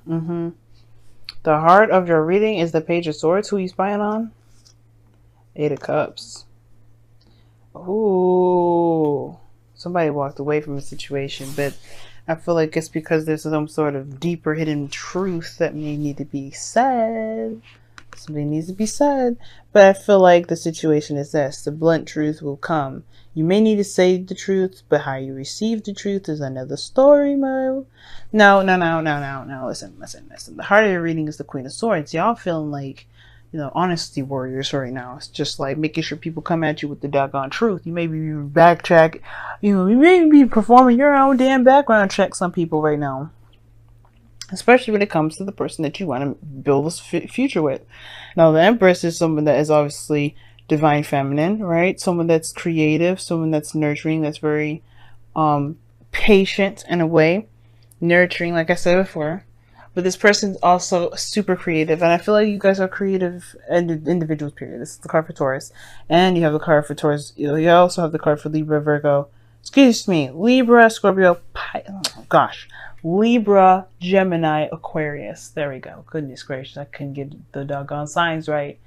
Mm-hmm. The heart of your reading is the Page of Swords. Who you spying on? Eight of Cups. Ooh. Somebody walked away from a situation, but I feel like it's because there's some sort of deeper hidden truth that may need to be said. Something needs to be said. But I feel like the situation is this. The blunt truth will come. You may need to say the truth, but how you receive the truth is another story, Mo. No. Listen. The heart of your reading is the Queen of Swords. Y'all feeling like, honesty warriors right now. It's just like making sure people come at you with the doggone truth. You may be backtrack. You may be performing your own damn background check, some people right now. Especially when it comes to the person that you want to build this future with. Now, the Empress is someone that is obviously divine feminine, right? Someone that's creative, someone that's nurturing, that's very patient in a way. Nurturing, like I said before. But this person's also super creative. And I feel like you guys are creative individuals, period. This is the card for Taurus. And you have the card for Taurus. You also have the card for Libra, Virgo. Excuse me. Libra, Scorpio, Libra, Gemini, Aquarius. There we go. Goodness gracious. I couldn't get the doggone signs right.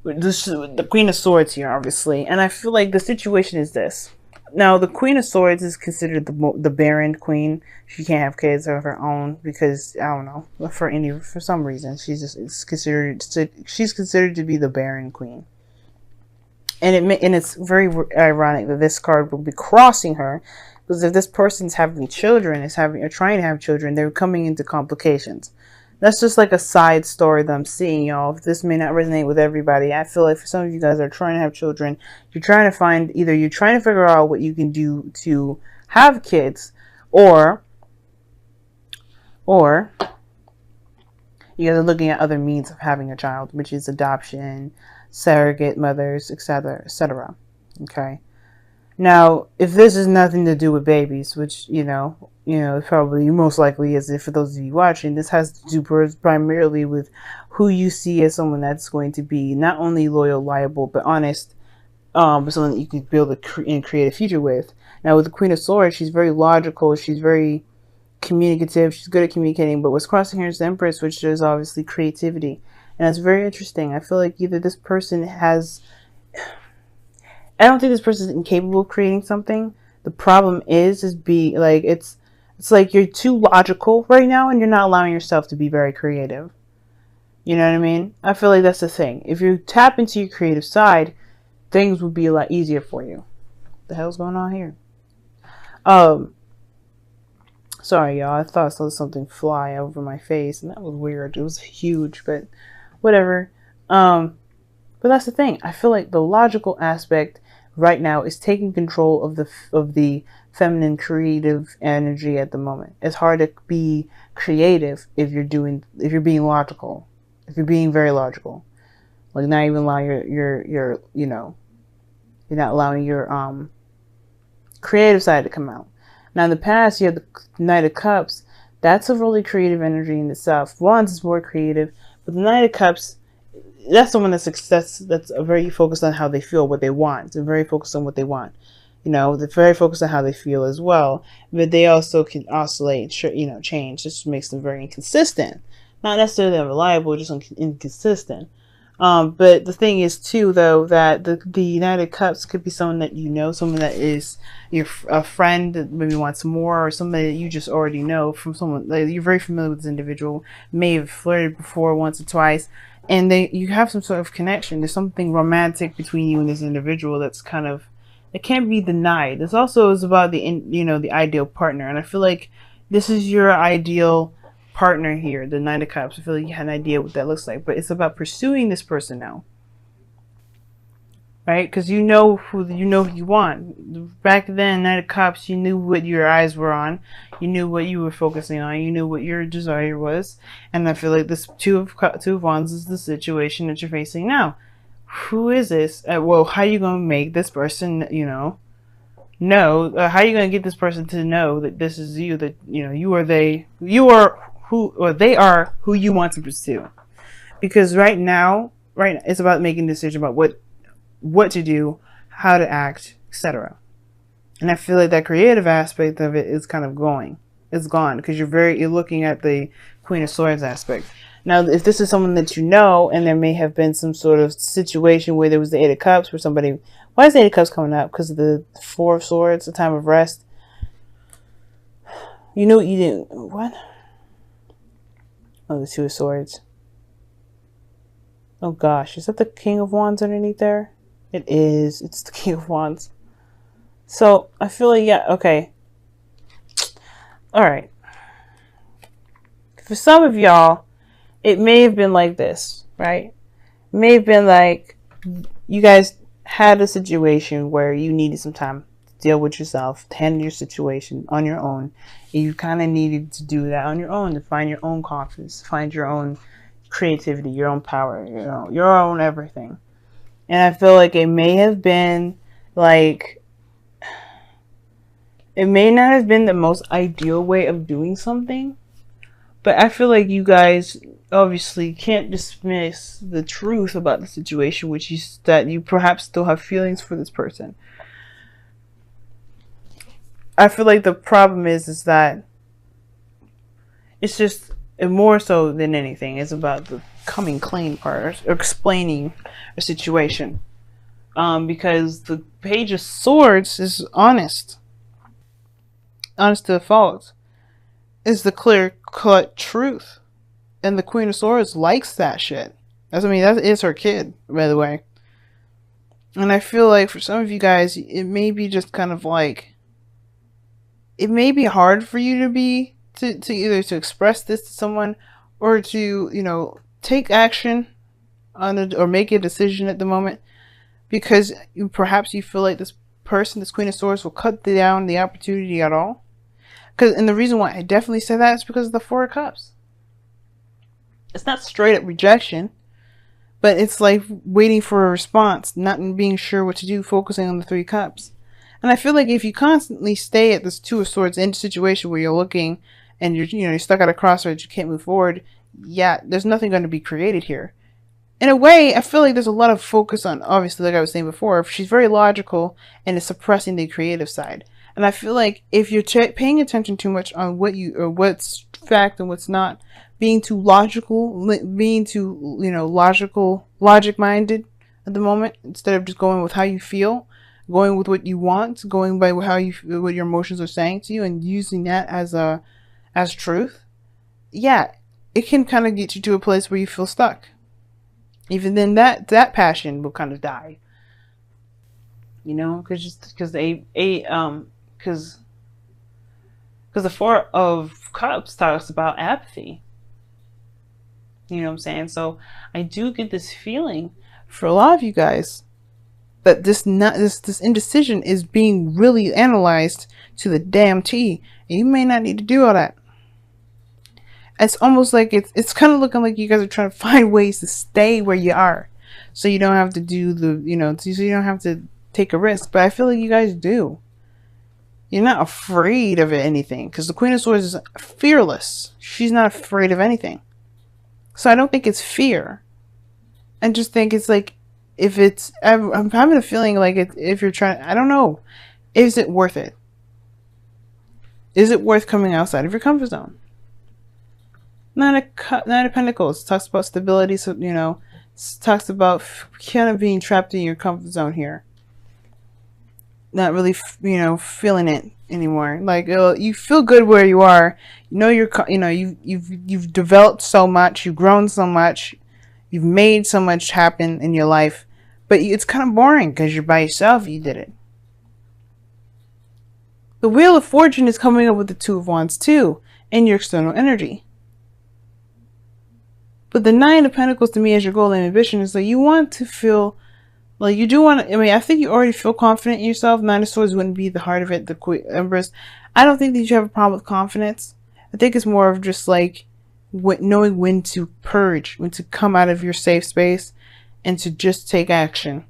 The Queen of Swords here, obviously. And I feel like the situation is this. Now, the Queen of Swords is considered the barren queen. She can't have kids of her own because, I don't know, for some reason, she's considered to be the barren queen. And it's very ironic that this card will be crossing her, because if this person's having children, or trying to have children, they're coming into complications. That's just like a side story that I'm seeing, y'all. This may not resonate with everybody. I feel like for some of you guys that are trying to have children, you're trying to figure out what you can do to have kids, or you guys are looking at other means of having a child, which is adoption, surrogate mothers, etc., etc. Okay. Now, if this has nothing to do with babies, which, probably most likely is, for those of you watching, this has to do primarily with who you see as someone that's going to be not only loyal, liable, but honest, but someone that you can build and create a future with. Now, with the Queen of Swords, she's very logical, she's very communicative, she's good at communicating, but what's crossing here is the Empress, which is obviously creativity. And that's very interesting. I feel like either this person I don't think this person is incapable of creating something. The problem is it's like you're too logical right now and you're not allowing yourself to be very creative. You know what I mean? I feel like that's the thing. If you tap into your creative side, things would be a lot easier for you. What the hell's going on here? Sorry, y'all. I thought I saw something fly over my face and that was weird. It was huge, but whatever. But that's the thing. I feel like the logical aspect right now is taking control of the feminine creative energy at the moment. It's hard to be creative if you're being logical. If you're being very logical. Like not even allowing you're not allowing your creative side to come out. Now in the past you have the Knight of Cups. That's a really creative energy in itself. Wands is more creative, but the Knight of Cups, that's someone that's very focused on how they feel, what they want. They're very focused on what they want. They're very focused on how they feel as well. But they also can oscillate, change. This makes them very inconsistent. Not necessarily unreliable, just inconsistent. But the thing is too, though, that the United Cups could be someone that someone that is a friend that maybe wants more, or somebody that you just already know from someone that you're very familiar with. This individual may have flirted before once or twice. And you have some sort of connection. There's something romantic between you and this individual that's it can't be denied. This also is about the ideal partner. And I feel like this is your ideal partner here, the Knight of Cups. I feel like you had an idea what that looks like. But it's about pursuing this person now. Right? Because you know who you want. Back then, Knight of Cups, you knew what your eyes were on. You knew what you were focusing on. You knew what your desire was. And I feel like this Two of Wands is the situation that you're facing now. Who is this? Well, how are you going to make this person, know? How are you going to get this person to know that this is you, that, they are who you want to pursue? Because right now, it's about making a decision about what to do, how to act, etc. And I feel like that creative aspect of it is kind of going. is gone because you're looking at the Queen of Swords aspect. Now, if this is someone that you know, and there may have been some sort of situation where there was the Eight of Cups, where somebody, why is the Eight of Cups coming up? Because of the Four of Swords, the time of rest. You know what you didn't, what? Oh, the Two of Swords. Oh gosh, is that the King of Wands underneath there? It is. It's the King of Wands. So I feel like, yeah, okay. All right. For some of y'all, it may have been like this, right? It may have been like you guys had a situation where you needed some time to deal with yourself, to handle your situation on your own. And you kind of needed to do that on your own, to find your own confidence, find your own creativity, your own power, your own everything. And I feel like it may have been like, it may not have been the most ideal way of doing something, but I feel like you guys obviously can't dismiss the truth about the situation, which is that you perhaps still have feelings for this person. I feel like the problem is that it's just more so than anything, it's about the coming clean part, or explaining a situation. Because the Page of Swords is honest to the fault. Is the clear-cut truth. And the Queen of Swords likes that shit. That is her kid, by the way. And I feel like for some of you guys, it may be just kind of like, it may be hard for you to either to express this to someone, or to, take action on it, or make a decision at the moment, because perhaps you feel like this person, this Queen of Swords, will cut down the opportunity at all. And the reason why I definitely say that is because of the Four of Cups. It's not straight up rejection, but it's like waiting for a response, not being sure what to do, focusing on the Three of Cups. And I feel like if you constantly stay at this Two of Swords in a situation where you're looking and you're stuck at a crossroads, you can't move forward, yeah, there's nothing going to be created here. In a way, I feel like there's a lot of focus on, obviously, like I was saying before, she's very logical and is suppressing the creative side. And I feel like if you're paying attention too much on what's fact and what's not, being too logical, being too, logic-minded at the moment, instead of just going with how you feel, going with what you want, going by what your emotions are saying to you, and using that as truth, yeah, it can kind of get you to a place where you feel stuck. Even then, that passion will kind of die. Because the Four of Cups talks about apathy. You know what I'm saying? So I do get this feeling for a lot of you guys that this indecision is being really analyzed to the damn T, and you may not need to do all that. It's almost like it's kind of looking like you guys are trying to find ways to stay where you are, so you don't have to do so you don't have to take a risk. But I feel like you guys do. You're not afraid of anything, because the Queen of Swords is fearless. She's not afraid of anything. So I don't think it's fear. I just think it's like, I'm having a feeling like if you're trying, I don't know, is it worth it? Is it worth coming outside of your comfort zone? Nine of Pentacles talks about stability, so talks about kind of being trapped in your comfort zone here. Not really, feeling it anymore. Like, you feel good where you are. You've developed so much, you've grown so much, you've made so much happen in your life, but it's kind of boring because you're by yourself. You did it. The Wheel of Fortune is coming up with the Two of Wands too in your external energy. But the Nine of Pentacles to me as your goal and ambition is that you want to feel like you do want to. I think you already feel confident in yourself. Nine of Swords wouldn't be the heart of it. The Queen Empress. I don't think that you have a problem with confidence. I think it's more of just like knowing when to purge, when to come out of your safe space, and to just take action.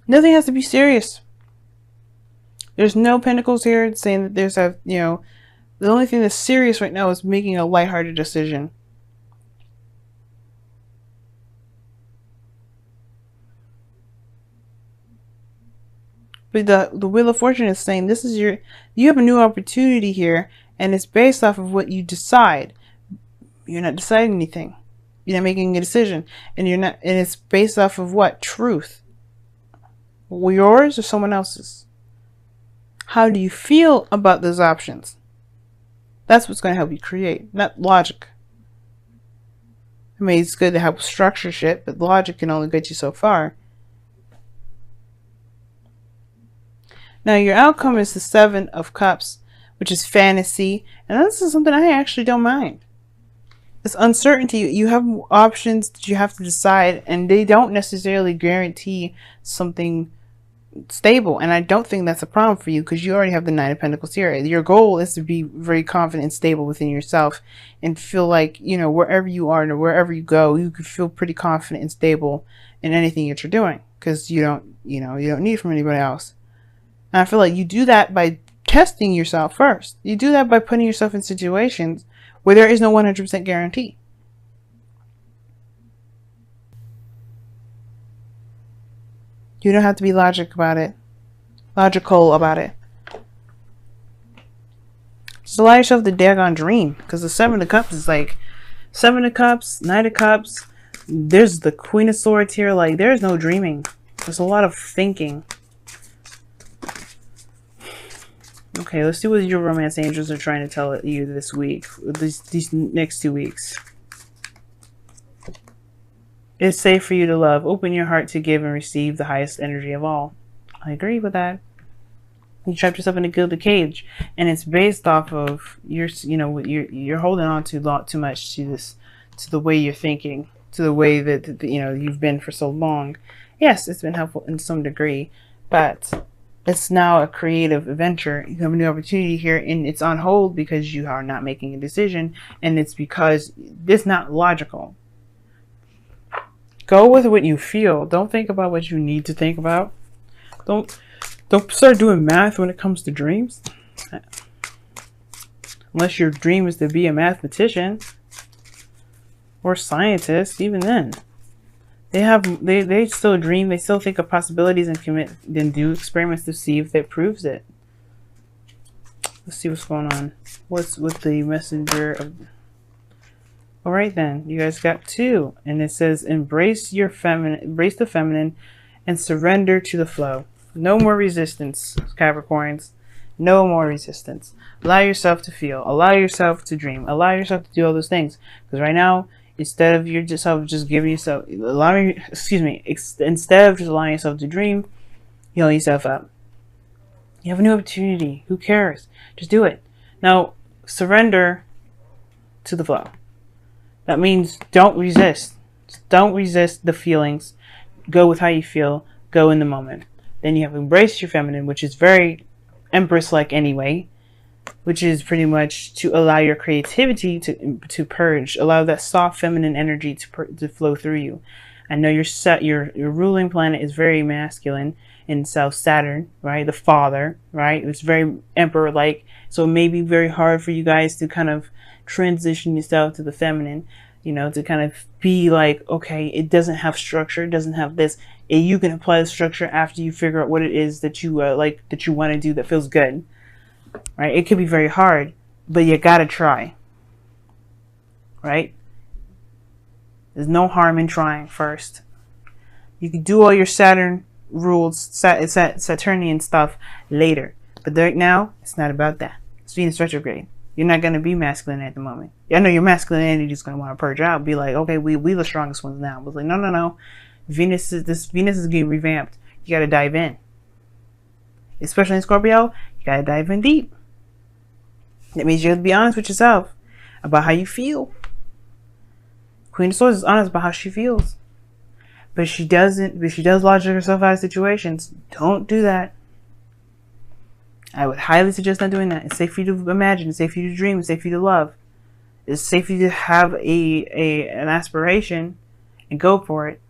Nothing has to be serious. There's no pentacles here saying that there's the only thing that's serious right now is making a lighthearted decision. But but the Wheel of Fortune is saying this is you have a new opportunity here, and it's based off of what you decide. You're not deciding anything. You're not making a decision, and it's based off of what? Truth. Yours or someone else's? How do you feel about those options? That's what's going to help you create, not logic. I mean, it's good to help structure shit, but logic can only get you so far. Now, your outcome is the 7 of Cups, which is fantasy, and this is something I actually don't mind. It's uncertainty. You have options that you have to decide, and they don't necessarily guarantee something stable, and I don't think that's a problem for you because you already have the 9 of Pentacles here. Your goal is to be very confident and stable within yourself and feel like, you know, wherever you are and wherever you go, you could feel pretty confident and stable in anything that you're doing because you don't need it from anybody else. And I feel like you do that by testing yourself first. You do that by putting yourself in situations where there is no 100% guarantee. You don't have to be logical about it. Just allow yourself the daggone dream. Because the 7 of Cups is like 7 of Cups, 9 of Cups. There's the Queen of Swords here. Like, there's no dreaming. There's a lot of thinking. Okay, let's see what your romance angels are trying to tell you this week. These next 2 weeks. It's safe for you to love. Open your heart to give and receive the highest energy of all. I agree with that. You trapped yourself in a gilded cage, and it's based off of you're holding on to too much to the way you're thinking, to the way that you've been for so long. Yes, it's been helpful in some degree, but it's now a creative adventure. You have a new opportunity here, and it's on hold because you are not making a decision, and it's because it's not logical. Go with what you feel. Don't think about what you need to think about. Don't start doing math when it comes to dreams. Unless your dream is to be a mathematician or scientist, even then. They still dream, they still think of possibilities and do experiments to see if that proves it. Let's see what's going on. What's with the messenger of... Alright then, you guys got 2, and it says embrace the feminine and surrender to the flow. No more resistance, Capricorns. No more resistance. Allow yourself to feel, allow yourself to dream, allow yourself to do all those things. Because right now, instead of instead of just allowing yourself to dream, you hold yourself up. You have a new opportunity. Who cares? Just do it. Now, surrender to the flow. That means don't resist. Don't resist the feelings. Go with how you feel. Go in the moment. Then you have embraced your feminine, which is very Empress-like anyway, which is pretty much to allow your creativity to purge, allow that soft feminine energy to flow through you. I know your ruling planet is very masculine in South Saturn, right? The father, right? It's very Emperor-like, so it may be very hard for you guys to kind of transition yourself to the feminine, to kind of be like, okay, it doesn't have structure, it doesn't have this. And you can apply the structure after you figure out what it is that you that you want to do that feels good, right? It could be very hard, but you gotta try, right? There's no harm in trying first. You can do all your Saturn rules, Saturnian stuff later, but right now it's not about that. It's Venus retrograde. You're not going to be masculine at the moment. I know your masculine energy is going to want to purge out, be like, okay, we the strongest ones now. But like, no. Venus is getting revamped. You got to dive in. Especially in Scorpio, you got to dive in deep. That means you have to be honest with yourself about how you feel. Queen of Swords is honest about how she feels. But she does logic herself out of situations. Don't do that. I would highly suggest not doing that. It's safe for you to imagine. It's safe for you to dream. It's safe for you to love. It's safe for you to have an aspiration and go for it.